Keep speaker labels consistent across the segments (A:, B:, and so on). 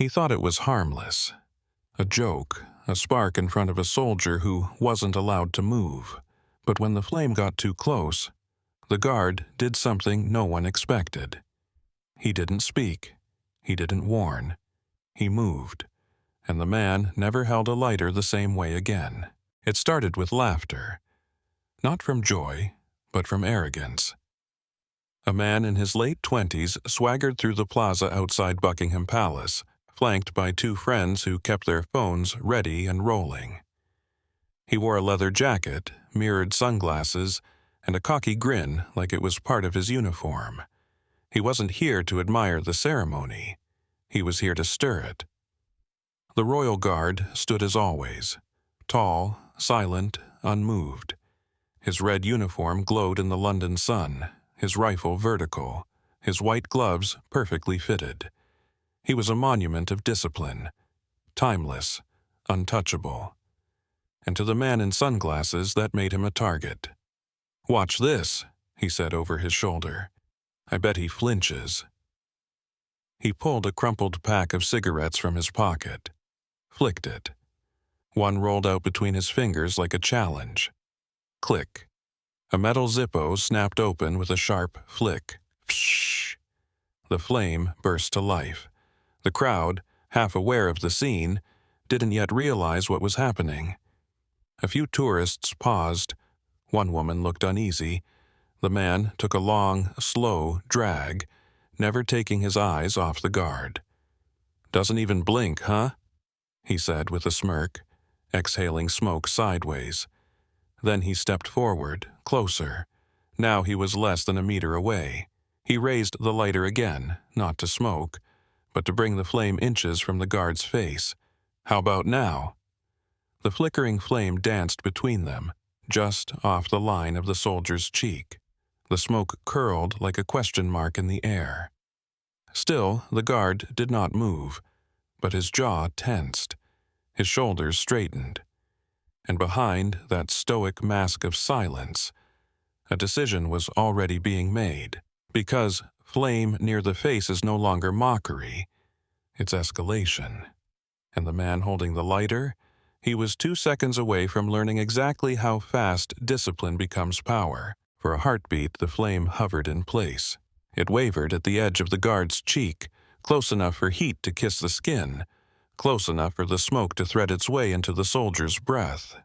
A: He thought it was harmless. A joke, a spark in front of a soldier who wasn't allowed to move. But when the flame got too close, the guard did something no one expected. He didn't speak. He didn't warn. He moved. And the man never held a lighter the same way again. It started with laughter. Not from joy, but from arrogance. A man in his late 20s swaggered through the plaza outside Buckingham Palace, flanked by two friends who kept their phones ready and rolling. He wore a leather jacket, mirrored sunglasses, and a cocky grin like it was part of his uniform. He wasn't here to admire the ceremony. He was here to stir it. The royal guard stood as always, tall, silent, unmoved. His red uniform glowed in the London sun, his rifle vertical, his white gloves perfectly fitted. He was a monument of discipline, timeless, untouchable. And to the man in sunglasses, that made him a target. "Watch this," he said over his shoulder. "I bet he flinches." He pulled a crumpled pack of cigarettes from his pocket, flicked it. One rolled out between his fingers like a challenge. Click. A metal Zippo snapped open with a sharp flick. Pshh. The flame burst to life. The crowd, half aware of the scene, didn't yet realize what was happening. A few tourists paused. One woman looked uneasy. The man took a long, slow drag, never taking his eyes off the guard. "Doesn't even blink, huh?" he said with a smirk, exhaling smoke sideways. Then he stepped forward, closer. Now he was less than a meter away. He raised the lighter again, not to smoke, but to bring the flame inches from the guard's face. "How about now?" The flickering flame danced between them, just off the line of the soldier's cheek. The smoke curled like a question mark in the air. Still, the guard did not move, but his jaw tensed, his shoulders straightened. And behind that stoic mask of silence, a decision was already being made, because flame near the face is no longer mockery, it's escalation. And the man holding the lighter, he was 2 seconds away from learning exactly how fast discipline becomes power. For a heartbeat, the flame hovered in place. It wavered at the edge of the guard's cheek, close enough for heat to kiss the skin, close enough for the smoke to thread its way into the soldier's breath.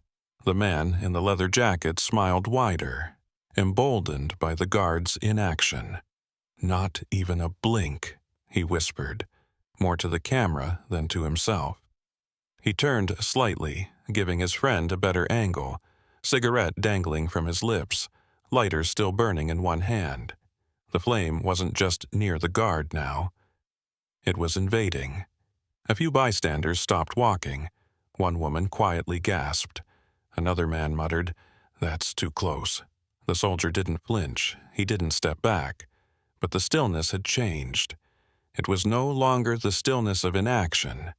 A: The man in the leather jacket smiled wider, emboldened by the guard's inaction. "Not even a blink," he whispered, more to the camera than to himself. He turned slightly, giving his friend a better angle, cigarette dangling from his lips, lighter still burning in one hand. The flame wasn't just near the guard now. It was invading. A few bystanders stopped walking. One woman quietly gasped. Another man muttered, "That's too close." The soldier didn't flinch. He didn't step back. But the stillness had changed. It was no longer the stillness of inaction.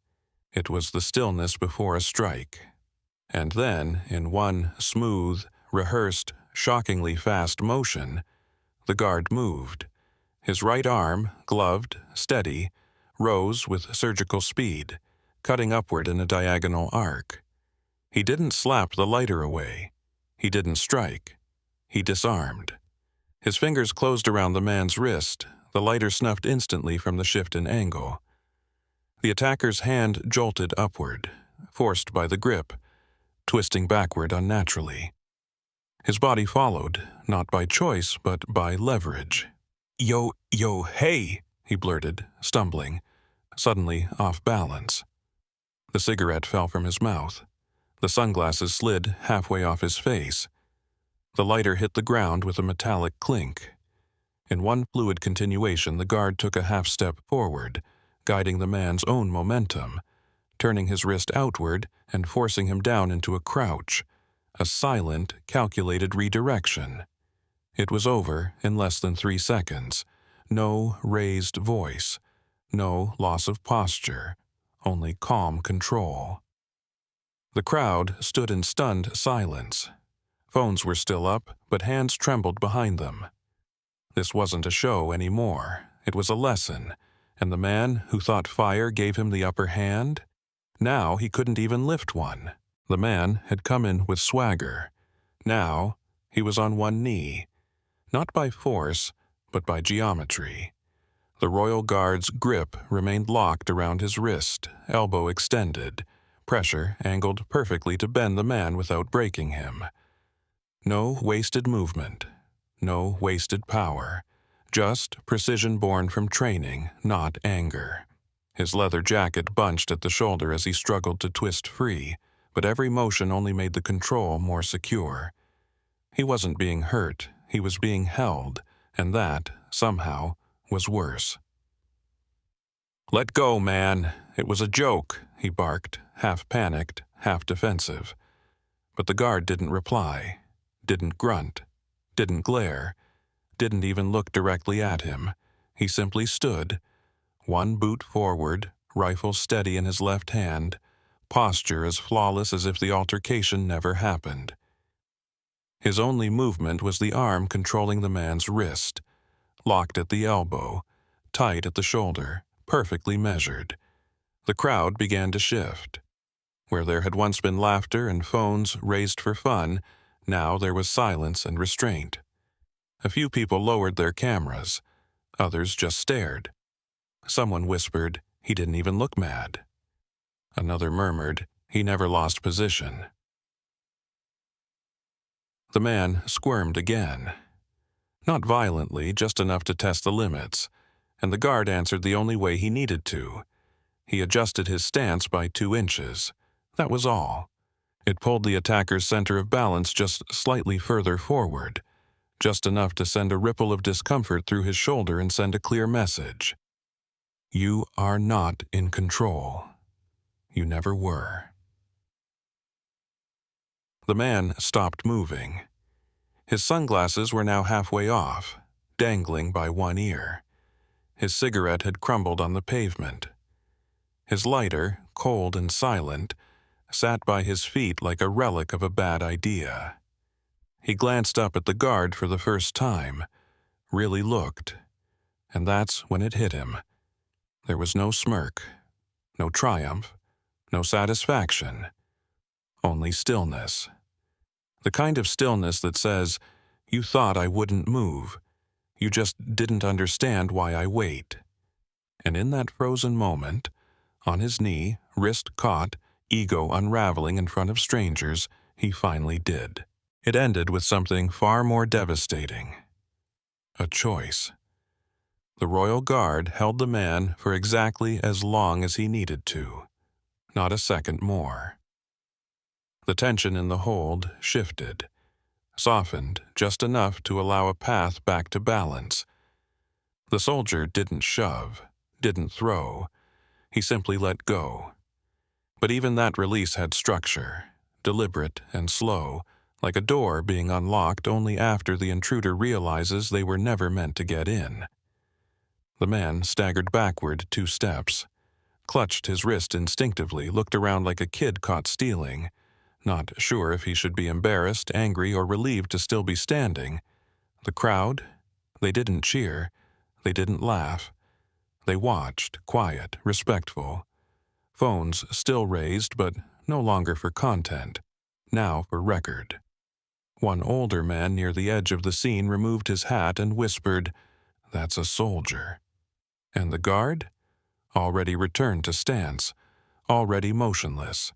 A: It was the stillness before a strike. And then, in one smooth, rehearsed, shockingly fast motion, the guard moved. His right arm, gloved, steady, rose with surgical speed, cutting upward in a diagonal arc. He didn't slap the lighter away. He didn't strike. He disarmed. His fingers closed around the man's wrist. The lighter snuffed instantly from the shift in angle. The attacker's hand jolted upward, forced by the grip, twisting backward unnaturally. His body followed, not by choice, but by leverage. Yo, hey," he blurted, stumbling, suddenly off balance. The cigarette fell from his mouth. The sunglasses slid halfway off his face. The lighter hit the ground with a metallic clink. In one fluid continuation, the guard took a half step forward, guiding the man's own momentum, turning his wrist outward and forcing him down into a crouch, a silent, calculated redirection. It was over in less than 3 seconds. No raised voice, no loss of posture, only calm control. The crowd stood in stunned silence. Phones were still up, but hands trembled behind them. This wasn't a show anymore. It was a lesson, And the man who thought fire gave him the upper hand? Now he couldn't even lift one. The man had come in with swagger. Now he was on one knee, not by force, but by geometry. The royal guard's grip remained locked around his wrist, elbow extended, pressure angled perfectly to bend the man without breaking him. No wasted movement, no wasted power, just precision born from training, not anger. His leather jacket bunched at the shoulder as he struggled to twist free, but every motion only made the control more secure. He wasn't being hurt, he was being held, and that, somehow, was worse. "Let go, man. It was a joke," he barked, half panicked, half defensive. But the guard didn't reply, didn't grunt, didn't glare, didn't even look directly at him. He simply stood, one boot forward, rifle steady in his left hand, posture as flawless as if the altercation never happened. His only movement was the arm controlling the man's wrist, locked at the elbow, tight at the shoulder, perfectly measured. The crowd began to shift. Where there had once been laughter and phones raised for fun, now there was silence and restraint. A few people lowered their cameras. Others just stared. Someone whispered, "He didn't even look mad." Another murmured, "He never lost position." The man squirmed again. Not violently, just enough to test the limits, and the guard answered the only way he needed to. He adjusted his stance by 2 inches. That was all. It pulled the attacker's center of balance just slightly further forward, just enough to send a ripple of discomfort through his shoulder and send a clear message. You are not in control. You never were. The man stopped moving. His sunglasses were now halfway off, dangling by one ear. His cigarette had crumbled on the pavement. His lighter, cold and silent, sat by his feet like a relic of a bad idea. He glanced up at the guard for the first time, really looked, and that's when it hit him. There was no smirk, no triumph, no satisfaction, only stillness. The kind of stillness that says, "You thought I wouldn't move. You just didn't understand why I wait." And in that frozen moment, on his knee, wrist caught, ego unraveling in front of strangers, he finally did. It ended with something far more devastating. A choice. The royal guard held the man for exactly as long as he needed to, not a second more. The tension in the hold shifted, softened just enough to allow a path back to balance. The soldier didn't shove, didn't throw. He simply let go. But even that release had structure, deliberate and slow, like a door being unlocked only after the intruder realizes they were never meant to get in. The man staggered backward 2 steps, clutched his wrist instinctively, looked around like a kid caught stealing, not sure if he should be embarrassed, angry, or relieved to still be standing. The crowd? They didn't cheer. They didn't laugh. They watched, quiet, respectful. Phones still raised, but no longer for content, now for record. One older man near the edge of the scene removed his hat and whispered, "That's a soldier." And the guard? Already returned to stance, already motionless.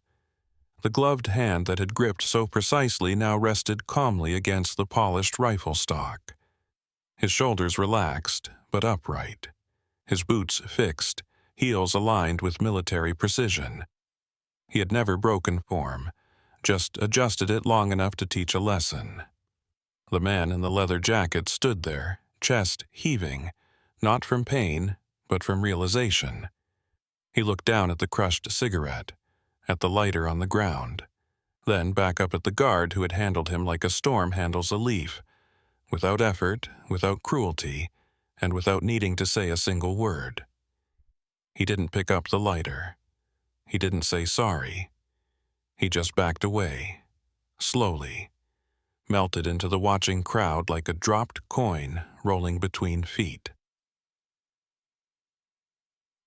A: The gloved hand that had gripped so precisely now rested calmly against the polished rifle stock. His shoulders relaxed, but upright. His boots fixed, heels aligned with military precision. He had never broken form, just adjusted it long enough to teach a lesson. The man in the leather jacket stood there, chest heaving, not from pain, but from realization. He looked down at the crushed cigarette, at the lighter on the ground, then back up at the guard who had handled him like a storm handles a leaf, without effort, without cruelty, and without needing to say a single word. He didn't pick up the lighter. He didn't say sorry. He just backed away, slowly, melted into the watching crowd like a dropped coin rolling between feet.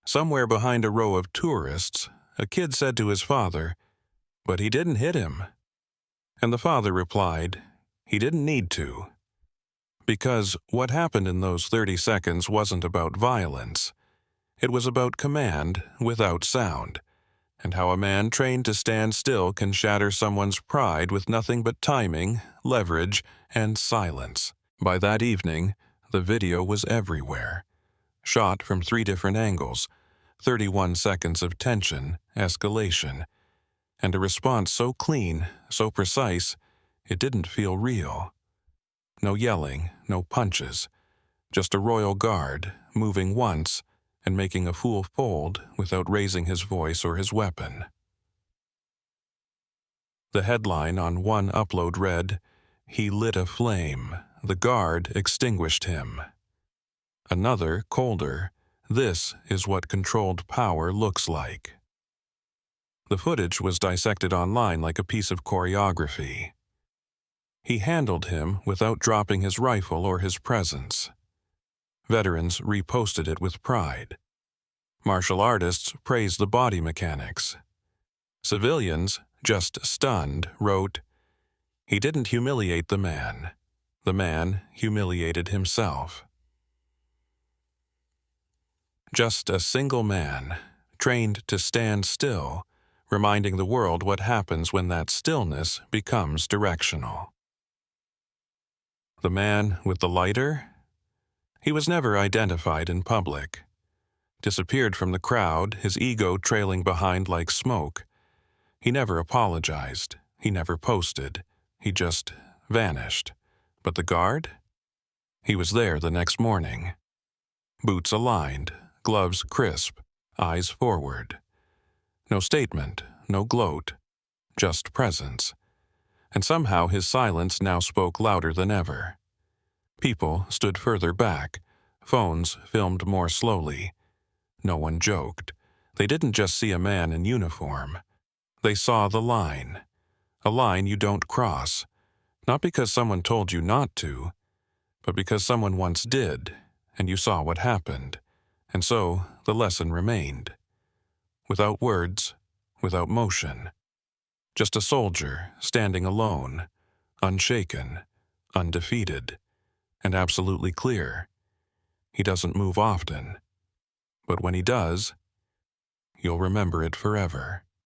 A: Somewhere behind a row of tourists, a kid said to his father, "But he didn't hit him." And the father replied, "He didn't need to." Because what happened in those 30 seconds wasn't about violence. It was about command without sound, and how a man trained to stand still can shatter someone's pride with nothing but timing, leverage, and silence. By that evening, the video was everywhere. Shot from 3 different angles, 31 seconds of tension, escalation, and a response so clean, so precise, it didn't feel real. No yelling, no punches, just a royal guard moving once and making a fool fold without raising his voice or his weapon. The headline on one upload read, "He lit a flame. The guard extinguished him." Another, colder, "This is what controlled power looks like." The footage was dissected online like a piece of choreography. He handled him without dropping his rifle or his presence. Veterans reposted it with pride. Martial artists praised the body mechanics. Civilians, just stunned, wrote, "He didn't humiliate the man. The man humiliated himself." Just a single man, trained to stand still, reminding the world what happens when that stillness becomes directional. The man with the lighter? He was never identified in public. Disappeared from the crowd, his ego trailing behind like smoke. He never apologized. He never posted. He just vanished. But the guard? He was there the next morning. Boots aligned, gloves crisp, eyes forward. No statement, no gloat, just presence. And somehow his silence now spoke louder than ever. People stood further back. Phones filmed more slowly. No one joked. They didn't just see a man in uniform. They saw the line. A line you don't cross. Not because someone told you not to, but because someone once did, and you saw what happened. And so the lesson remained. Without words, without motion. Just a soldier standing alone, unshaken, undefeated, and absolutely clear. He doesn't move often, but when he does, you'll remember it forever.